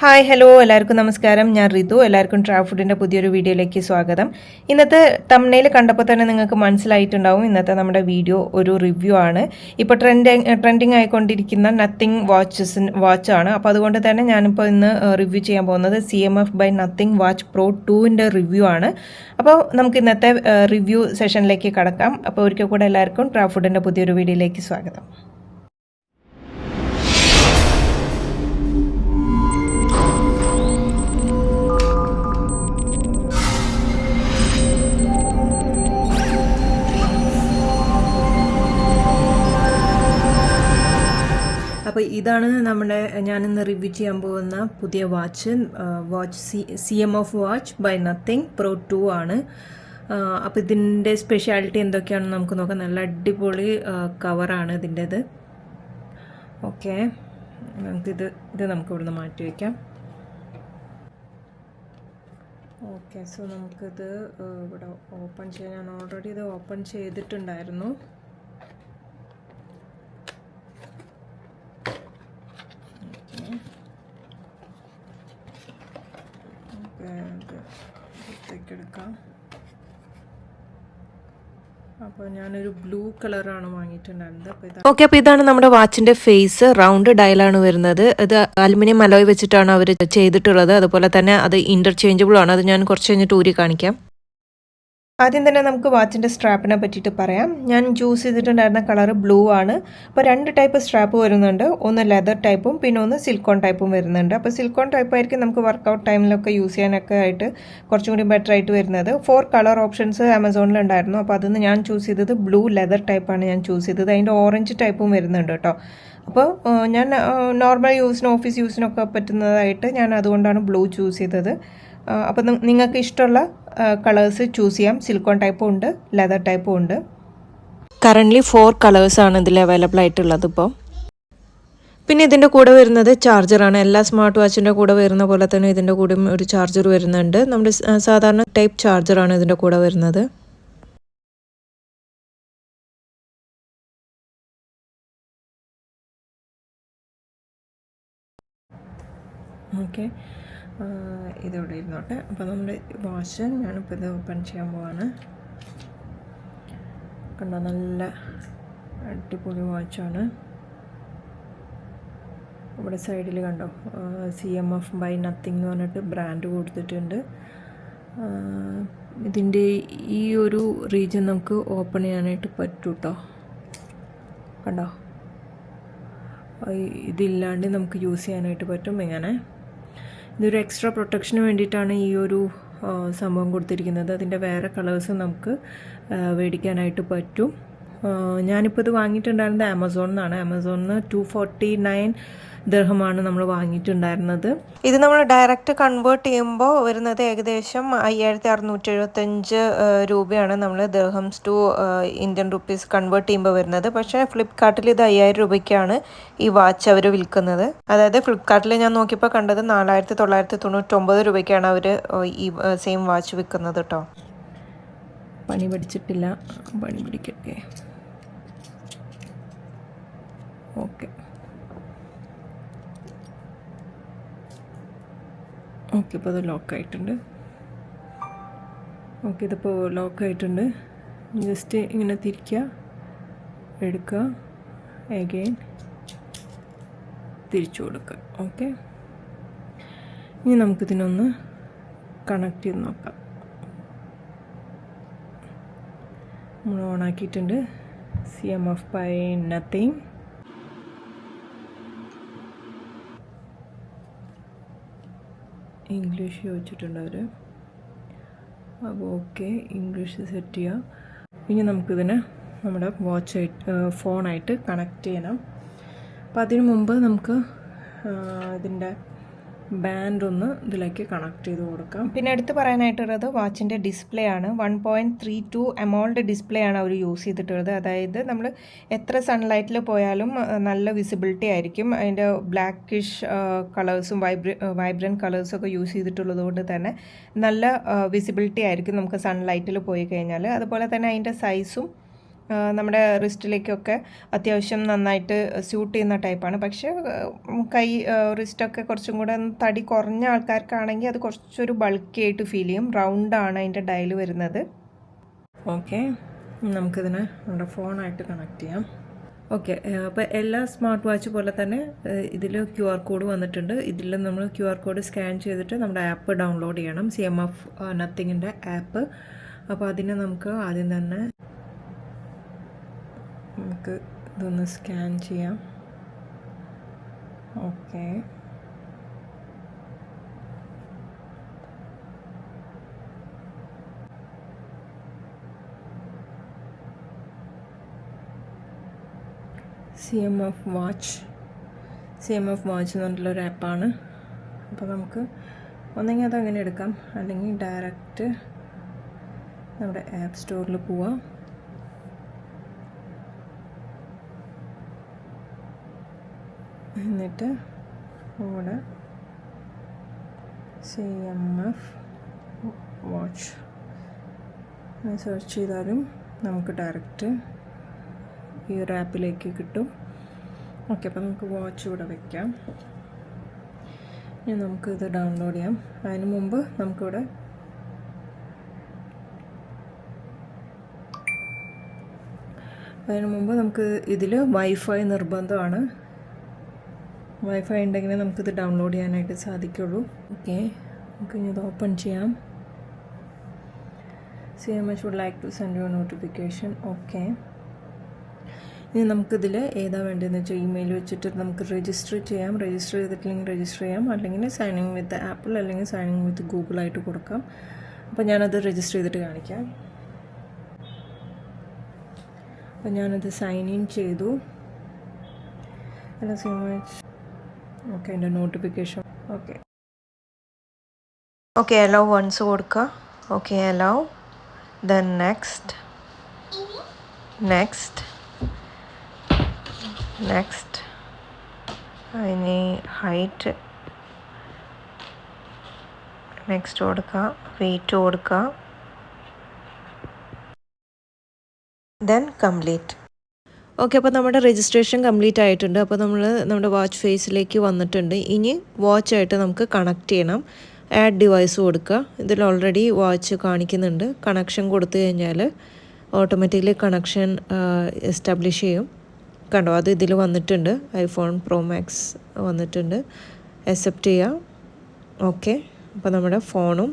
Hi hello എല്ലാവർക്കും നമസ്കാരം. ഞാൻ റിതു. എല്ലാവർക്കും ട്രാവൽ ഫുഡിൻ്റെ പുതിയൊരു വീഡിയോയിലേക്ക് സ്വാഗതം. ഇന്നത്തെ തംബ്നെയിൽ കണ്ടപ്പോൾ തന്നെ നിങ്ങൾക്ക് മനസ്സിലായിട്ടുണ്ടാവും ഇന്നത്തെ നമ്മുടെ വീഡിയോ ഒരു റിവ്യൂ ആണ്. ഇപ്പോൾ ട്രെൻഡിങ് ആയിക്കൊണ്ടിരിക്കുന്ന നത്തിങ് വാച്ചാണ്. അപ്പോൾ അതുകൊണ്ട് തന്നെ ഞാനിപ്പോൾ ഇന്ന് റിവ്യൂ ചെയ്യാൻ പോകുന്നത് CMF by nothing watch pro 2ൻ്റെ റിവ്യൂ ആണ്. അപ്പോൾ നമുക്ക് ഇന്നത്തെ റിവ്യൂ സെഷനിലേക്ക് കടക്കാം. അപ്പോൾ ഒരിക്കൽ കൂടെ എല്ലാവർക്കും ട്രാവൽ ഫുഡിൻ്റെ പുതിയൊരു വീഡിയോയിലേക്ക് സ്വാഗതം. അപ്പോൾ ഇതാണ് ഞാനിന്ന് റിവ്യൂ ചെയ്യാൻ പോകുന്ന പുതിയ watch CMF watch by nothing pro 2 ആണ്. അപ്പോൾ ഇതിൻ്റെ സ്പെഷ്യാലിറ്റി എന്തൊക്കെയാണെന്ന് നമുക്ക് നോക്കാം. നല്ല അടിപൊളി കവറാണ് ഇതിൻ്റെത്. ഓക്കെ, ഇത് നമുക്ക് ഇവിടുന്ന് മാറ്റി വയ്ക്കാം. ഓക്കെ, സോ നമുക്കിത് ഇവിടെ ഓപ്പൺ ചെയ്യാൻ, ഞാൻ ഓൾറെഡി ഇത് ഓപ്പൺ ചെയ്തിട്ടുണ്ടായിരുന്നു. എടുക്കാം. അപ്പോൾ ഞാനൊരു ബ്ലൂ കളറാണ് വാങ്ങിയിട്ടുണ്ടായിരുന്നത്. ഓക്കെ, അപ്പോൾ ഇതാണ് നമ്മുടെ വാച്ചിൻ്റെ ഫേസ്. റൗണ്ട് ഡയലാണ് വരുന്നത്. ഇത് അലുമിനിയം അലോയ് വെച്ചിട്ടാണ് അവർ ചെയ്തിട്ടുള്ളത്. അതുപോലെ തന്നെ അത് ഇൻ്റർചേഞ്ചബിൾ ആണ്. അത് ഞാൻ കുറച്ച് കഴിഞ്ഞിട്ട് ഊരി കാണിക്കാം. ആദ്യം തന്നെ നമുക്ക് വാച്ചിൻ്റെ സ്ട്രാപ്പിനെ പറ്റിയിട്ട് പറയാം. ഞാൻ ചൂസ് ചെയ്തിട്ടുണ്ടായിരുന്ന കളർ ബ്ലൂ ആണ്. അപ്പോൾ 2 ടൈപ്പ് സ്ട്രാപ്പ് വരുന്നുണ്ട്. ഒന്ന് ലെതർ ടൈപ്പും പിന്നെ ഒന്ന് സിലിക്കോൺ ടൈപ്പും വരുന്നുണ്ട്. അപ്പോൾ സിലിക്കോൺ ടൈപ്പ് ആയിരിക്കും നമുക്ക് വർക്കൗട്ട് ടൈമിലൊക്കെ യൂസ് ചെയ്യാനൊക്കെ ആയിട്ട് കുറച്ചും കൂടി ബെറ്റർ ആയിട്ട് വരുന്നത്. 4 കളർ ഓപ്ഷൻസ് ആമസോണിലുണ്ടായിരുന്നു. അപ്പോൾ അതിന് ഞാൻ ചൂസ് ചെയ്തത് ബ്ലൂ ലെതർ ടൈപ്പാണ് ഞാൻ ചൂസ് ചെയ്തത്. അതിൻ്റെ ഓറഞ്ച് ടൈപ്പും വരുന്നുണ്ട് കേട്ടോ. അപ്പോൾ ഞാൻ നോർമൽ യൂസിനും ഓഫീസ് യൂസിനൊക്കെ പറ്റുന്നതായിട്ട് ഞാൻ അതുകൊണ്ടാണ് ബ്ലൂ ചൂസ് ചെയ്തത്. അപ്പോൾ നിങ്ങൾക്ക് ഇഷ്ടമുള്ള കളേഴ്സ് ചൂസ് ചെയ്യാം. സിലിക്കോൺ ടൈപ്പും ഉണ്ട്, ലെതർ ടൈപ്പും ഉണ്ട്. കറൻ്റ്ലി 4 കളേഴ്സാണ് ഇതിൽ അവൈലബിൾ ആയിട്ടുള്ളത്. ഇപ്പോൾ പിന്നെ ഇതിൻ്റെ കൂടെ വരുന്നത് ചാർജറാണ്. എല്ലാ സ്മാർട്ട് വാച്ചിൻ്റെ കൂടെ വരുന്ന പോലെ തന്നെ ഇതിൻ്റെ കൂടെ ഒരു ചാർജർ വരുന്നുണ്ട്. നമ്മുടെ സാധാരണ ടൈപ്പ് ചാർജറാണ് ഇതിൻ്റെ കൂടെ വരുന്നത്. ഓക്കെ, ഇതിവിടെ ഇരുന്നോട്ടെ. അപ്പോൾ നമ്മുടെ വാച്ച് ഞാനിപ്പോൾ ഇത് ഓപ്പൺ ചെയ്യാൻ പോവാണ്. കണ്ടോ, നല്ല അടിപൊളി വാച്ചാണ്. ഇവിടെ സൈഡിൽ കണ്ടോ CMF ബൈ നത്തിങ് എന്ന് പറഞ്ഞിട്ട് ബ്രാൻഡ് കൊടുത്തിട്ടുണ്ട്. ഇതിൻ്റെ ഈ ഒരു റീജിയൻ നമുക്ക് ഓപ്പൺ ചെയ്യാനായിട്ട് പറ്റും കേട്ടോ. കണ്ടോ, ഇതില്ലാണ്ട് നമുക്ക് യൂസ് ചെയ്യാനായിട്ട് പറ്റും. ഇങ്ങനെ ഇതൊരു എക്സ്ട്രാ പ്രൊട്ടക്ഷന് വേണ്ടിയിട്ടാണ് ഈ ഒരു സംഭവം കൊടുത്തിരിക്കുന്നത്. അതിൻ്റെ വേറെ കളേഴ്സ് നമുക്ക് മേടിക്കാനായിട്ട് പറ്റും. ഞാനിപ്പോൾ ഇത് വാങ്ങിയിട്ടുണ്ടായിരുന്നത് ആമസോണിൽ 249 ദിർഹമാണ് നമ്മൾ വാങ്ങിയിട്ടുണ്ടായിരുന്നത്. ഇത് നമ്മൾ ഡയറക്റ്റ് കൺവേർട്ട് ചെയ്യുമ്പോൾ വരുന്നത് ഏകദേശം 5675 രൂപയാണ് നമ്മൾ dirhams to Indian rupees convert ചെയ്യുമ്പോൾ വരുന്നത്. പക്ഷേ ഫ്ലിപ്കാർട്ടിൽ ഇത് 5000 രൂപയ്ക്കാണ് ഈ വാച്ച് അവർ വിൽക്കുന്നത്. അതായത് ഫ്ലിപ്കാർട്ടിൽ ഞാൻ നോക്കിയപ്പോൾ കണ്ടത് 4999 രൂപയ്ക്കാണ് അവർ ഈ സെയിം വാച്ച് വിൽക്കുന്നത് കേട്ടോ. പണി പഠിച്ചിട്ടില്ല, പണി പിടിക്കട്ടെ. ഓക്കെ ഓക്കെ, ഇപ്പോൾ അത് ലോക്കായിട്ടുണ്ട്. ഓക്കെ, ഇതിപ്പോൾ ലോക്കായിട്ടുണ്ട്. ജസ്റ്റ് ഇങ്ങനെ തിരിക്കുക, എടുക്കുക, അഗെയിൻ തിരിച്ചു കൊടുക്കുക. ഓക്കെ, ഇനി നമുക്കിതിനൊന്ന് കണക്ട് ചെയ്ത് നോക്കാം. നമ്മൾ ഓണാക്കിയിട്ടുണ്ട്. CMF by nothing. ഇംഗ്ലീഷ് ചോദിച്ചിട്ടുണ്ട് അവർ. അപ്പോൾ ഓക്കെ, ഇംഗ്ലീഷ് സെറ്റ് ചെയ്യാം. ഇനി നമുക്കിതിനെ നമ്മുടെ ഫോണായിട്ട് കണക്ട് ചെയ്യണം. അപ്പോൾ അതിനു മുമ്പ് നമുക്ക് ഇതിൻ്റെ ബാൻഡ് ഒന്ന് ഇതിലേക്ക് കണക്ട് ചെയ്ത് കൊടുക്കാം. പിന്നെ എടുത്ത് പറയാനായിട്ടുള്ളത് വാച്ചിൻ്റെ ഡിസ്പ്ലേ ആണ്. 1.32 AMOLED ഡിസ്പ്ലേ ആണ് അവർ യൂസ് ചെയ്തിട്ടുള്ളത്. അതായത് നമ്മൾ എത്ര സൺലൈറ്റിൽ പോയാലും നല്ല വിസിബിലിറ്റി ആയിരിക്കും. അതിൻ്റെ ബ്ലാക്കിഷ് കളേഴ്സും വൈബ്രൻറ്റ് കളേഴ്സൊക്കെ യൂസ് ചെയ്തിട്ടുള്ളത് കൊണ്ട് തന്നെ നല്ല വിസിബിലിറ്റി ആയിരിക്കും നമുക്ക് സൺലൈറ്റിൽ പോയി കഴിഞ്ഞാൽ. അതുപോലെ തന്നെ അതിൻ്റെ സൈസും നമ്മുടെ റിസ്റ്റിലേക്കൊക്കെ അത്യാവശ്യം നന്നായിട്ട് സ്യൂട്ട് ചെയ്യുന്ന ടൈപ്പാണ്. പക്ഷേ കൈ റിസ്റ്റൊക്കെ കുറച്ചും കൂടെ തടി കുറഞ്ഞ ആൾക്കാർക്കാണെങ്കിൽ അത് കുറച്ചൊരു ബൾക്കി ആയിട്ട് ഫീൽ ചെയ്യും. റൗണ്ടാണ് അതിൻ്റെ ഡയൽ വരുന്നത്. ഓക്കെ, നമുക്കിതിനെ നമ്മുടെ ഫോണായിട്ട് കണക്ട് ചെയ്യാം. ഓക്കെ, അപ്പോൾ എല്ലാ സ്മാർട്ട് വാച്ച് പോലെ തന്നെ ഇതിൽ QR കോഡ് വന്നിട്ടുണ്ട്. ഇതിൽ നമ്മൾ QR കോഡ് സ്കാൻ ചെയ്തിട്ട് നമ്മുടെ ആപ്പ് ഡൗൺലോഡ് ചെയ്യണം, CMF നത്തിങ്ങിൻ്റെ ആപ്പ്. അപ്പോൾ അതിനെ നമുക്ക് ആദ്യം തന്നെ നമുക്ക് ഇതൊന്ന് സ്കാൻ ചെയ്യാം. ഓക്കെ, CMF വാച്ച് എന്ന് പറഞ്ഞിട്ടുള്ളൊരു ആപ്പാണ്. അപ്പോൾ നമുക്ക് ഒന്നെങ്കിൽ അതങ്ങനെ എടുക്കാം, അല്ലെങ്കിൽ ഡയറക്റ്റ് നമ്മുടെ ആപ്പ് സ്റ്റോറിൽ പോവാം. എന്നിട്ട് ഇവിടെ CMF വാച്ച് സെർച്ച് ചെയ്താലും നമുക്ക് ഡയറക്റ്റ് ഈ ഒരു ആപ്പിലേക്ക് കിട്ടും. ഓക്കെ, അപ്പോൾ നമുക്ക് വാച്ച് ഇവിടെ വയ്ക്കാം. ഇനി നമുക്കിത് ഡൗൺലോഡ് ചെയ്യാം. അതിന് മുമ്പ് നമുക്കിവിടെ നമുക്ക് ഇതിൽ വൈഫൈ നിർബന്ധമാണ്. വൈഫൈ ഉണ്ടെങ്കിൽ നമുക്കിത് ഡൗൺലോഡ് ചെയ്യാനായിട്ട് സാധിക്കുള്ളൂ. ഓക്കെ, നമുക്കിനി ഇത് ഓപ്പൺ ചെയ്യാം. CMS would like to send you a notification. Okay, ഇനി നമുക്കിതിൽ ഏതാ വേണ്ടതെന്ന് വെച്ചാൽ ഇമെയിൽ വെച്ചിട്ട് നമുക്ക് രജിസ്റ്റർ ചെയ്യാം. രജിസ്റ്റർ ചെയ്തിട്ടില്ലെങ്കിൽ രജിസ്റ്റർ ചെയ്യാം, അല്ലെങ്കിൽ സൈനിങ് വിത്ത് ആപ്പിൾ അല്ലെങ്കിൽ സൈനിങ് വിത്ത് ഗൂഗിളായിട്ട് കൊടുക്കാം. അപ്പോൾ ഞാനത് രജിസ്റ്റർ ചെയ്തിട്ട് കാണിക്കാം. അപ്പോൾ ഞാനത് സൈൻ ഇൻ ചെയ്തു. Hello so much. ഓക്കെ, എൻ്റെ നോട്ടിഫിക്കേഷൻ. ഓക്കെ അലോ വൺസ് കൊടുക്കുക. ഓക്കെ അലോ, ദെൻ നെക്സ്റ്റ് അതിന് ഹൈറ്റ് നെക്സ്റ്റ് കൊടുക്കുക, വെയിറ്റ് കൊടുക്കുക, ദെൻ കംപ്ലീറ്റ്. ഓക്കെ, അപ്പോൾ നമ്മുടെ രജിസ്ട്രേഷൻ കംപ്ലീറ്റ് ആയിട്ടുണ്ട്. അപ്പോൾ നമ്മുടെ വാച്ച് ഫേസിലേക്ക് വന്നിട്ടുണ്ട്. ഇനി വാച്ചായിട്ട് നമുക്ക് കണക്ട് ചെയ്യണം. ആഡ് ഡിവൈസ് കൊടുക്കുക. ഇതിൽ ഓൾറെഡി വാച്ച് കാണിക്കുന്നുണ്ട്. കണക്ഷൻ കൊടുത്തു കഴിഞ്ഞാൽ ഓട്ടോമാറ്റിക്കലി കണക്ഷൻ എസ്റ്റാബ്ലിഷ് ചെയ്യും. കണ്ടോ, അത് ഇതിൽ വന്നിട്ടുണ്ട്. iPhone Pro Max വന്നിട്ടുണ്ട്. അക്സെപ്റ്റ് ചെയ്യുക. ഓക്കെ, അപ്പോൾ നമ്മുടെ ഫോണും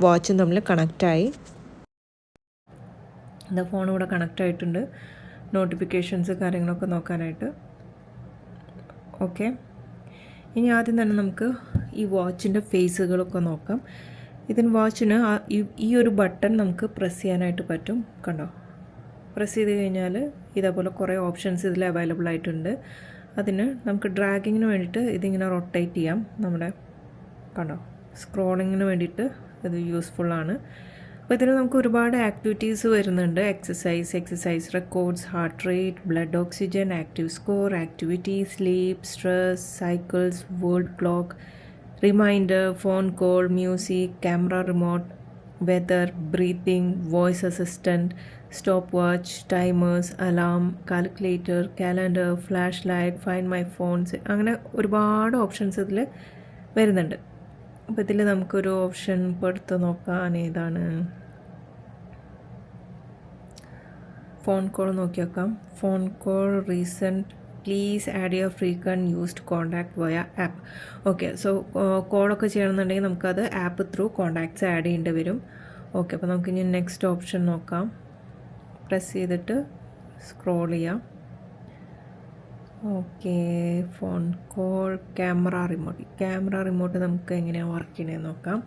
വാച്ചും തമ്മിൽ കണക്റ്റായി. എൻ്റെ ഫോൺ ഇവിടെ കണക്റ്റ് ആയിട്ടുണ്ട്, നോട്ടിഫിക്കേഷൻസ് കാര്യങ്ങളൊക്കെ നോക്കാനായിട്ട്. ഓക്കെ, ഇനി ആദ്യം തന്നെ നമുക്ക് ഈ വാച്ചിൻ്റെ ഫേസുകളൊക്കെ നോക്കാം. വാച്ചിന് ഈ ഒരു ബട്ടൺ നമുക്ക് പ്രസ് ചെയ്യാനായിട്ട് പറ്റും. കണ്ടോ, പ്രസ് ചെയ്ത് കഴിഞ്ഞാൽ ഇതേപോലെ കുറേ ഓപ്ഷൻസ് ഇതിൽ അവൈലബിൾ ആയിട്ടുണ്ട്. അതിന് നമുക്ക് ഡ്രാഗിങ്ങിന് വേണ്ടിയിട്ട് ഇതിങ്ങനെ റൊട്ടേറ്റ് ചെയ്യാം. കണ്ടോ, സ്ക്രോളിങ്ങിന് വേണ്ടിയിട്ട് ഇത് യൂസ്ഫുള്ളാണ്. അപ്പോൾ ഇതിൽ നമുക്ക് ഒരുപാട് ആക്ടിവിറ്റീസ് വരുന്നുണ്ട്. Exercise records, heart rate, blood oxygen, active score, activity, sleep, stress, cycles, world clock, reminder, phone call, music, camera remote, weather, breathing, voice assistant, stopwatch, timers, alarm, calculator, calendar, flashlight, find my phones, അങ്ങനെ ഒരുപാട് options ഇതിൽ വരുന്നുണ്ട്. അപ്പോൾ ഇതിൽ നമുക്കൊരു option ഇപ്പോൾ എടുത്ത് നോക്കാൻ. ഏതാണ്? ഫോൺ കോൾ നോക്കി നോക്കാം. Phone call recent, please add your frequent used contact വയ ആപ്പ്. ഓക്കെ, സോ കോളൊക്കെ ചെയ്യണമെന്നുണ്ടെങ്കിൽ നമുക്കത് ആപ്പ് ത്രൂ കോൺടാക്ട്സ് ആഡ് ചെയ്യേണ്ടി വരും. ഓക്കെ, അപ്പോൾ നമുക്കിനി നെക്സ്റ്റ് ഓപ്ഷൻ നോക്കാം. പ്രസ് ചെയ്തിട്ട് സ്ക്രോൾ ചെയ്യാം. Okay, phone call, camera remote നമുക്ക് എങ്ങനെയാണ് വർക്ക് ചെയ്യണമെന്ന് നോക്കാം.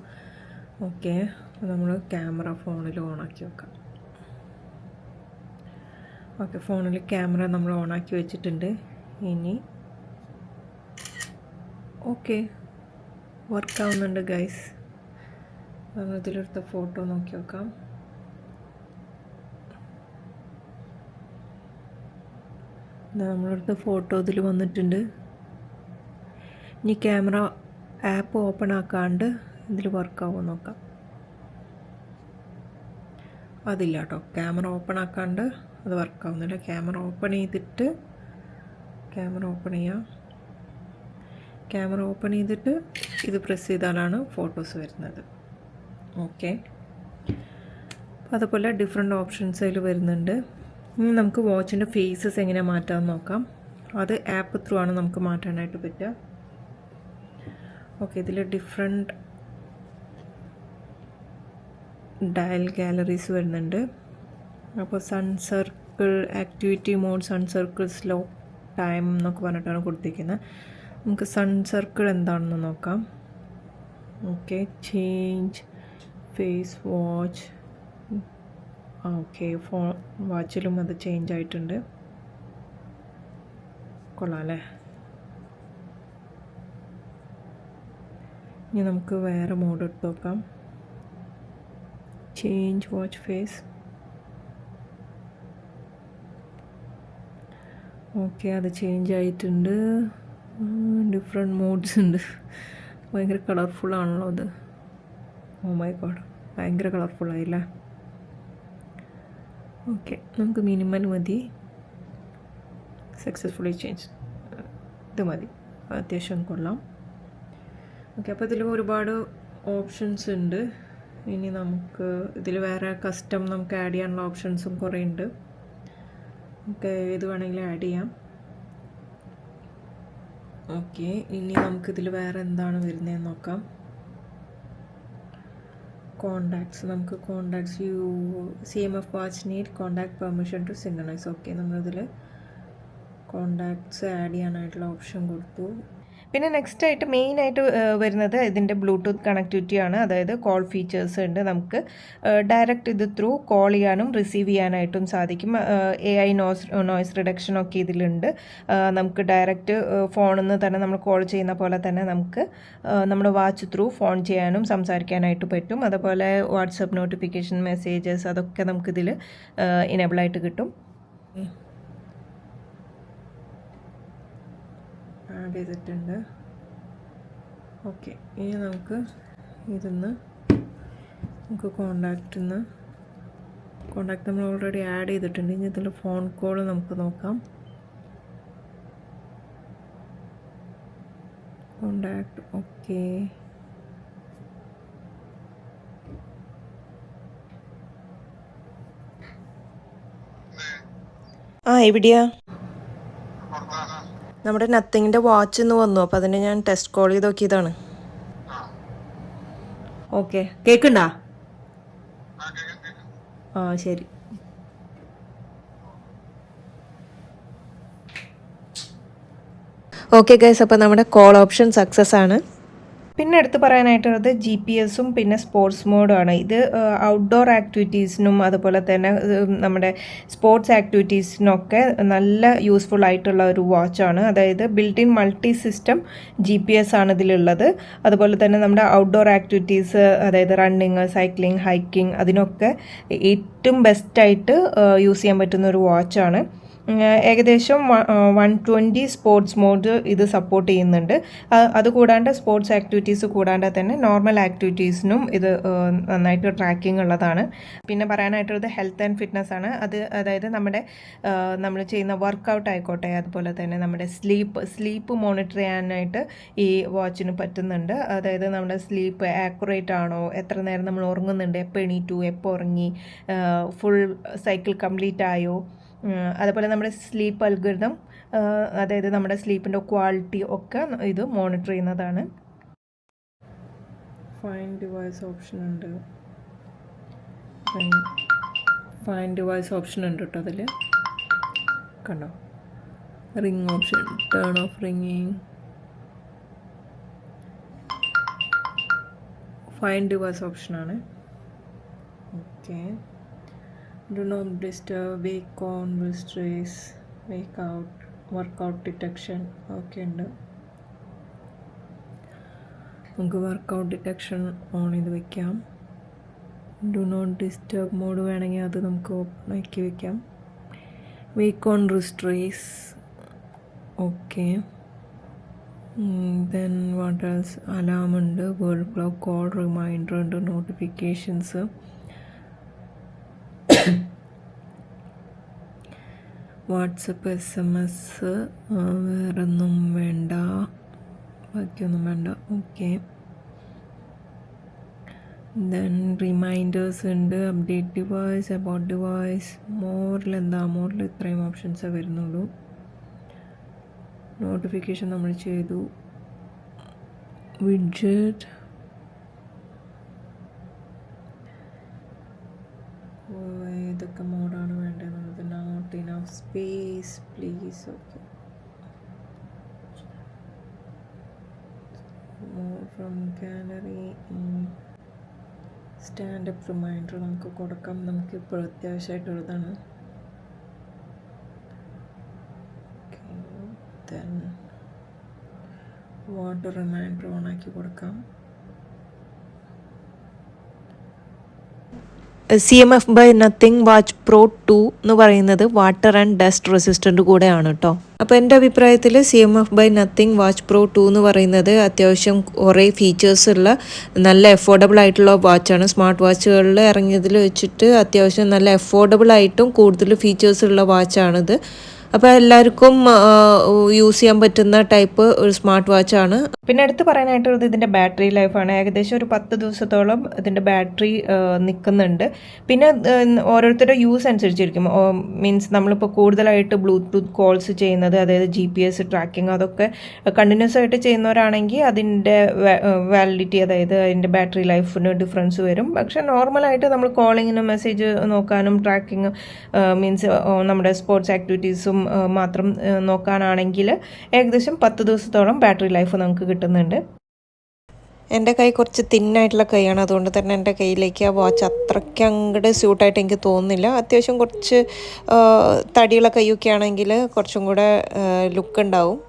ഓക്കെ, അപ്പോൾ നമ്മൾ ക്യാമറ ഫോണിൽ ഓണാക്കി വെക്കാം. ഓക്കെ, ഫോണിൽ ക്യാമറ നമ്മൾ ഓണാക്കി വെച്ചിട്ടുണ്ട്. ഇനി ഓക്കെ, വർക്കാവുന്നുണ്ട് ഗൈസ്. നമ്മൾ ഇതിലെടുത്ത ഫോട്ടോ നോക്കി നോക്കാം. നമ്മളെടുത്ത ഫോട്ടോ ഇതിൽ വന്നിട്ടുണ്ട്. ഇനി ക്യാമറ ആപ്പ് ഓപ്പൺ ആക്കാണ്ട് ഇതിൽ വർക്കാവുമോ നോക്കാം. അതില്ല കേട്ടോ, ക്യാമറ ഓപ്പൺ ആക്കാണ്ട് അത് വർക്കാവുന്നില്ല. ക്യാമറ ഓപ്പൺ ചെയ്തിട്ട് ക്യാമറ ഓപ്പൺ ചെയ്തിട്ട് ഇത് പ്രസ് ചെയ്താലാണ് ഫോട്ടോസ് വരുന്നത്. ഓക്കെ, അതുപോലെ ഡിഫറെൻറ്റ് ഓപ്ഷൻസ് അതിൽ വരുന്നുണ്ട്. ഇനി നമുക്ക് വാച്ചിൻ്റെ ഫേസസ് എങ്ങനെ മാറ്റാമെന്ന് നോക്കാം. അത് ആപ്പ് ത്രൂ ആണ് നമുക്ക് മാറ്റാനായിട്ട് പറ്റുക. ഓക്കെ, ഇതിൽ ഡിഫറെൻറ്റ് ഡയൽ ഗാലറീസ് വരുന്നുണ്ട്. അപ്പോൾ sun circle activity mode, sun circle slow time എന്നൊക്കെ പറഞ്ഞിട്ടാണ് കൊടുത്തിരിക്കുന്നത്. നമുക്ക് സൺ സർക്കിൾ എന്താണെന്ന് നോക്കാം. Okay, change face watch. Okay, വാച്ചിലും അത് ചേഞ്ച് ആയിട്ടുണ്ട്. കൊള്ളാം അല്ലേ? ഇനി നമുക്ക് വേറെ മോഡ് എടുത്ത് നോക്കാം. Change watch face. ഓക്കെ, അത് ചേഞ്ച് ആയിട്ടുണ്ട്. ഡിഫറെൻറ്റ് മോഡ്സ് ഉണ്ട്. ഭയങ്കര കളർഫുള്ളാണല്ലോ അത്. ഓ മൈ ഗോഡ്, ഭയങ്കര കളർഫുള്ളായില്ലേ? ഓക്കെ, നമുക്ക് മിനിമൽ മതി. സക്സസ്ഫുള്ളി ചേഞ്ച്, ഇത് മതി, അത്യാവശ്യം കൊള്ളാം. ഓക്കെ, അപ്പോൾ ഇതിൽ ഒരുപാട് ഓപ്ഷൻസ് ഉണ്ട്. ഇനി നമുക്ക് ഇതിൽ വേറെ കസ്റ്റം നമുക്ക് ആഡ് ചെയ്യാനുള്ള ഓപ്ഷൻസും കുറേ ഉണ്ട്. നമുക്ക് ഏത് വേണമെങ്കിലും ആഡ് ചെയ്യാം. ഓക്കെ, ഇനി നമുക്കിതിൽ വേറെ എന്താണ് വരുന്നതെന്ന് നോക്കാം. കോണ്ടാക്ട്സ്. നമുക്ക് contacts CMF watch need contact permission to synchronise. Okay, നമ്മളിതിൽ കോണ്ടാക്ട്സ് ആഡ് ചെയ്യാനായിട്ടുള്ള ഓപ്ഷൻ കൊടുത്തു. പിന്നെ നെക്സ്റ്റ് ആയിട്ട് മെയിനായിട്ട് വരുന്നത് ഇതിൻ്റെ ബ്ലൂടൂത്ത് കണക്ടിവിറ്റിയാണ്. അതായത് കോൾ ഫീച്ചേഴ്സ് ഉണ്ട്. നമുക്ക് ഡയറക്റ്റ് ഇത് ത്രൂ കോൾ ചെയ്യാനും റിസീവ് ചെയ്യാനായിട്ടും സാധിക്കും. AI നോയ്സ് റിഡക്ഷൻ ഒക്കെ ഇതിലുണ്ട്. നമുക്ക് ഡയറക്റ്റ് ഫോണിൽ നിന്ന് തന്നെ നമ്മൾ കോൾ ചെയ്യുന്ന പോലെ തന്നെ നമുക്ക് നമ്മുടെ വാച്ച് ത്രൂ ഫോൺ ചെയ്യാനും സംസാരിക്കാനായിട്ട് പറ്റും. അതുപോലെ വാട്സപ്പ് നോട്ടിഫിക്കേഷൻ, മെസ്സേജസ് അതൊക്കെ നമുക്കിതിൽ ഇനേബിളായിട്ട് കിട്ടും. ആഡ് ചെയ്തിട്ടുണ്ട്. ഓക്കെ, ഇനി നമുക്ക് കോണ്ടാക്ട് നമ്മൾ ഓൾറെഡി ആഡ് ചെയ്തിട്ടുണ്ട്. ഇനി ഇതിൽ ഫോൺ കോൾ നമുക്ക് നോക്കാം. കോണ്ടാക്ട്. ഓക്കെ, എവിടെയാ? നമ്മുടെ നത്തിങ്ങിൻ്റെ വാച്ച് ഇന്ന് വന്നു. അപ്പോൾ അതിന് ഞാൻ ടെസ്റ്റ് കോൾ ചെയ്ത് നോക്കിയതാണ്. ഓക്കെ, കേൾക്കണ്ടാ? ശരി. ഓക്കെ ഗൈസ്, അപ്പോൾ നമ്മുടെ കോൾ ഓപ്ഷൻ സക്സസ് ആണ്. പിന്നെ എടുത്ത് പറയാനായിട്ടുള്ളത് GPS-ഉം പിന്നെ സ്പോർട്സ് മോഡുമാണ്. ഇത് ഔട്ട്ഡോർ ആക്ടിവിറ്റീസിനും അതുപോലെ തന്നെ നമ്മുടെ സ്പോർട്സ് ആക്ടിവിറ്റീസിനൊക്കെ നല്ല യൂസ്ഫുൾ ആയിട്ടുള്ള ഒരു വാച്ചാണ്. അതായത് built in multi system GPS ആണ് ഇതിലുള്ളത്. അതുപോലെ തന്നെ നമ്മുടെ ഔട്ട്ഡോർ ആക്ടിവിറ്റീസ്, അതായത് റണ്ണിങ്, സൈക്ലിംഗ്, ഹൈക്കിംഗ്, അതിനൊക്കെ ഏറ്റവും ബെസ്റ്റായിട്ട് യൂസ് ചെയ്യാൻ പറ്റുന്ന ഒരു വാച്ചാണ്. ഏകദേശം 120 സ്പോർട്സ് മോഡ് ഇത് സപ്പോർട്ട് ചെയ്യുന്നുണ്ട്. അതുകൂടാണ്ട് സ്പോർട്സ് ആക്ടിവിറ്റീസ് കൂടാണ്ട് തന്നെ നോർമൽ ആക്ടിവിറ്റീസിനും ഇത് നന്നായിട്ട് ട്രാക്കിംഗ് ഉള്ളതാണ്. പിന്നെ പറയാനായിട്ടുള്ളത് ഹെൽത്ത് ആൻഡ് ഫിറ്റ്നസ് ആണ്. അതായത് നമ്മൾ ചെയ്യുന്ന വർക്കൗട്ട് ആയിക്കോട്ടെ, അതുപോലെ തന്നെ നമ്മുടെ സ്ലീപ്പ് മോണിറ്റർ ചെയ്യാനായിട്ട് ഈ വാച്ചിന് പറ്റുന്നുണ്ട്. അതായത് നമ്മുടെ സ്ലീപ്പ് ആക്യുറേറ്റ് ആണോ, എത്ര നേരം നമ്മൾ ഉറങ്ങുന്നുണ്ട്, എപ്പോൾ എണീറ്റു, എപ്പോൾ ഉറങ്ങി, ഫുൾ സൈക്കിൾ കംപ്ലീറ്റ് ആയോ, അതുപോലെ നമ്മുടെ സ്ലീപ്പ് അൽഗോരിതം, അതായത് നമ്മുടെ സ്ലീപ്പിൻ്റെ ക്വാളിറ്റി ഒക്കെ ഇത് മോണിറ്റർ ചെയ്യുന്നതാണ്. ഫൈൻഡ് ഡിവൈസ് ഓപ്ഷൻ ഉണ്ട്. കേട്ടോ അതിൽ കണ്ടോ? Ring option, turn off ringing, find device ഓപ്ഷനാണ്. Okay, do not disturb, wake on, will stress, wake out, workout detection ഒക്കെ ഉണ്ട്. നമുക്ക് വർക്കൗട്ട് ഡിറ്റക്ഷൻ ഓൺ ചെയ്ത് വയ്ക്കാം. ഡു നോട്ട് ഡിസ്റ്റർബ് മോഡ് വേണമെങ്കിൽ അത് നമുക്ക് ഓപ്പൺ ആക്കി വയ്ക്കാം. Wake on, wrist raise. Okay, then what else? Alarm ഉണ്ട്, വേൾഡ് ക്ലോക്ക്, കോൾ റിമൈൻഡർ ഉണ്ട്, നോട്ടിഫിക്കേഷൻസ്. വാട്സപ്പ് SMS വേറൊന്നും വേണ്ട, ബാക്കിയൊന്നും വേണ്ട. ഓക്കെ, ദെൻ റിമൈൻഡേഴ്സ് ഉണ്ട്, അപ്ഡേറ്റ് ഡിവൈസ്, അബൌട്ട് ഡിവൈസ്. മോറിൽ ഇത്രയും ഓപ്ഷൻസേ വരുന്നുള്ളൂ. നോട്ടിഫിക്കേഷൻ നമ്മൾ ചെയ്തു. വിഡ്ജറ്റ്, ഏതൊക്കെ മോഡാണ് വേണ്ടതെന്നുള്ളത്. Not enough space please. Okay, more from gallery. Stand up reminder നമുക്ക് കൊടുക്കാം, നമുക്ക് ഇപ്പോൾ അത്യാവശ്യമായിട്ടുള്ളതാണ്. ദെൻ വാട്ടർ റിമൈൻഡർ ഓണാക്കി കൊടുക്കാം. CMF by Nothing Watch Pro 2 എന്ന് പറയുന്നത് വാട്ടർ ആൻഡ് ഡസ്റ്റ് റെസിസ്റ്റൻ്റ് കൂടെയാണ് കേട്ടോ. അപ്പോൾ എൻ്റെ അഭിപ്രായത്തിൽ CMF by Nothing Watch Pro 2 എന്ന് പറയുന്നത് അത്യാവശ്യം കുറേ ഫീച്ചേഴ്സ് ഉള്ള നല്ല അഫോർഡബിൾ ആയിട്ടുള്ള വാച്ചാണ്. സ്മാർട്ട് വാച്ചുകളിൽ ഇറങ്ങിയതിൽ വെച്ചിട്ട് അത്യാവശ്യം നല്ല അഫോർഡബിൾ ആയിട്ടും കൂടുതൽ ഫീച്ചേഴ്സ് ഉള്ള വാച്ചാണിത്. അപ്പോൾ എല്ലാവർക്കും യൂസ് ചെയ്യാൻ പറ്റുന്ന ടൈപ്പ് ഒരു സ്മാർട്ട് വാച്ചാണ്. പിന്നെ എടുത്ത് പറയാനായിട്ടുള്ളത് ഇതിൻ്റെ ബാറ്ററി ലൈഫാണ്. ഏകദേശം ഒരു 10 ദിവസത്തോളം ഇതിൻ്റെ ബാറ്ററി നിൽക്കുന്നുണ്ട്. പിന്നെ ഓരോരുത്തരുടെ യൂസ് അനുസരിച്ചിരിക്കും. മീൻസ് നമ്മളിപ്പോൾ കൂടുതലായിട്ട് ബ്ലൂടൂത്ത് കോൾസ് ചെയ്യുന്നത്, അതായത് GPS ട്രാക്കിംഗ്, അതൊക്കെ കണ്ടിന്യൂസ് ആയിട്ട് ചെയ്യുന്നവരാണെങ്കിൽ അതിൻ്റെ വാലിഡിറ്റി, അതായത് അതിൻ്റെ ബാറ്ററി ലൈഫിന് ഡിഫറൻസ് വരും. പക്ഷേ നോർമലായിട്ട് നമ്മൾ കോളിങ്ങിനും മെസ്സേജ് നോക്കാനും ട്രാക്കിങ് മീൻസ് നമ്മുടെ സ്പോർട്സ് ആക്ടിവിറ്റീസും മാത്രം നോക്കാനാണെങ്കിൽ ഏകദേശം 10 ദിവസത്തോളം ബാറ്ററി ലൈഫ് നമുക്ക് കിട്ടുന്നുണ്ട്. എൻ്റെ കൈ കുറച്ച് തിന്നായിട്ടുള്ള കൈയാണ്, അതുകൊണ്ട് തന്നെ എൻ്റെ കയ്യിലേക്ക് ആ വാച്ച് അത്രയ്ക്ക് അങ്ങോട്ട് സ്യൂട്ടായിട്ട് എനിക്ക് തോന്നുന്നില്ല. അത്യാവശ്യം കുറച്ച് തടിയുള്ള കൈയൊക്കെ ആണെങ്കിൽ കുറച്ചും കൂടെ ലുക്ക് ഉണ്ടാവും.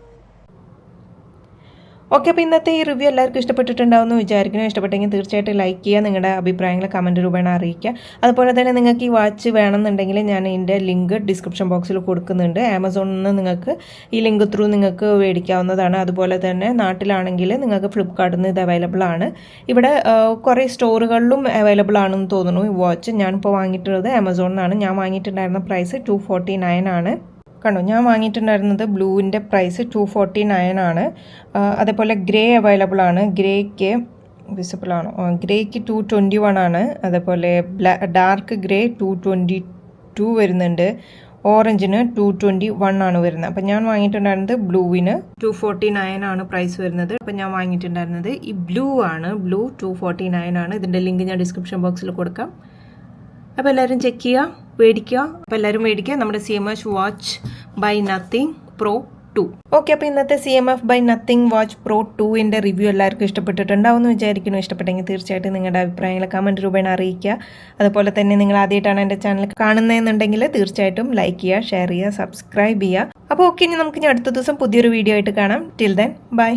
ഓക്കെ, അപ്പോൾ ഇന്നത്തെ ഈ റിവ്യൂ എല്ലാവർക്കും ഇഷ്ടപ്പെട്ടിട്ടുണ്ടാവുമെന്ന് വിചാരിക്കുന്നു. ഇഷ്ടപ്പെട്ടെങ്കിൽ തീർച്ചയായിട്ടും ലൈക്ക് ചെയ്യുക, നിങ്ങളുടെ അഭിപ്രായങ്ങൾ കമൻറ്റ് രൂപേണ അറിയിക്കുക. അതുപോലെ തന്നെ നിങ്ങൾക്ക് ഈ വാച്ച് വേണമെന്നുണ്ടെങ്കിൽ ഞാൻ ഇതിൻ്റെ ലിങ്ക് ഡിസ്ക്രിപ്ഷൻ ബോക്സിൽ കൊടുക്കുന്നുണ്ട്. ആമസോണിൽ നിന്ന് നിങ്ങൾക്ക് ഈ ലിങ്ക് ത്രൂ നിങ്ങൾക്ക് മേടിക്കാവുന്നതാണ്. അതുപോലെ തന്നെ നാട്ടിലാണെങ്കിൽ നിങ്ങൾക്ക് ഫ്ലിപ്കാർട്ടിൽ നിന്ന് ഇത് അവൈലബിൾ ആണ്. ഇവിടെ കുറേ സ്റ്റോറുകളിലും അവൈലബിൾ ആണെന്ന് തോന്നുന്നു ഈ വാച്ച്. ഞാനിപ്പോൾ വാങ്ങിയിട്ടുള്ളത് ആമസോണിൽ നിന്നാണ്. ഞാൻ വാങ്ങിയിട്ടുണ്ടായിരുന്ന പ്രൈസ് 249 ആണ്. കണ്ടോ, ഞാൻ വാങ്ങിയിട്ടുണ്ടായിരുന്നത് ബ്ലൂവിൻ്റെ പ്രൈസ് 249 ആണ്. അതേപോലെ ഗ്രേ അവൈലബിൾ ആണ്. ഗ്രേക്ക് വിസിബിൾ ആണോ? ഗ്രേക്ക് 221 ആണ്. അതേപോലെ ഡാർക്ക് ഗ്രേ 222 വരുന്നുണ്ട്. ഓറഞ്ചിന് 221 ആണ് വരുന്നത്. അപ്പം ഞാൻ വാങ്ങിയിട്ടുണ്ടായിരുന്നത് ബ്ലൂവിന് 249 ആണ് പ്രൈസ് വരുന്നത്. അപ്പം ഞാൻ വാങ്ങിയിട്ടുണ്ടായിരുന്നത് ഈ ബ്ലൂ ആണ്. ബ്ലൂ 249 ആണ്. ഇതിൻ്റെ ലിങ്ക് ഞാൻ ഡിസ്ക്രിപ്ഷൻ ബോക്സിൽ കൊടുക്കാം. അപ്പോൾ എല്ലാവരും ചെക്ക് ചെയ്യുക, മേടിക്കുക. അപ്പോൾ എല്ലാവരും മേടിക്കുക നമ്മുടെ CMF watch by nothing pro 2. Okay, അപ്പോൾ ഇന്നത്തെ CMF by nothing watch pro 2ൻ്റെ റിവ്യൂ എല്ലാവർക്കും ഇഷ്ടപ്പെട്ടിട്ടുണ്ടാവുമെന്ന് വിചാരിക്കുന്നു. ഇഷ്ടപ്പെട്ടെങ്കിൽ തീർച്ചയായിട്ടും നിങ്ങളുടെ അഭിപ്രായങ്ങൾ കമൻറ്റ് രൂപേണ അറിയിക്കുക. അതുപോലെ തന്നെ നിങ്ങൾ ആദ്യമായിട്ടാണ് എൻ്റെ ചാനൽ കാണുന്നതെന്നുണ്ടെങ്കിൽ തീർച്ചയായിട്ടും ലൈക്ക് ചെയ്യുക, ഷെയർ ചെയ്യുക, സബ്സ്ക്രൈബ് ചെയ്യുക. അപ്പോൾ ഓക്കെ, ഇനി നമുക്ക് അടുത്ത ദിവസം പുതിയൊരു വീഡിയോ ആയിട്ട് കാണാം. Till then bye.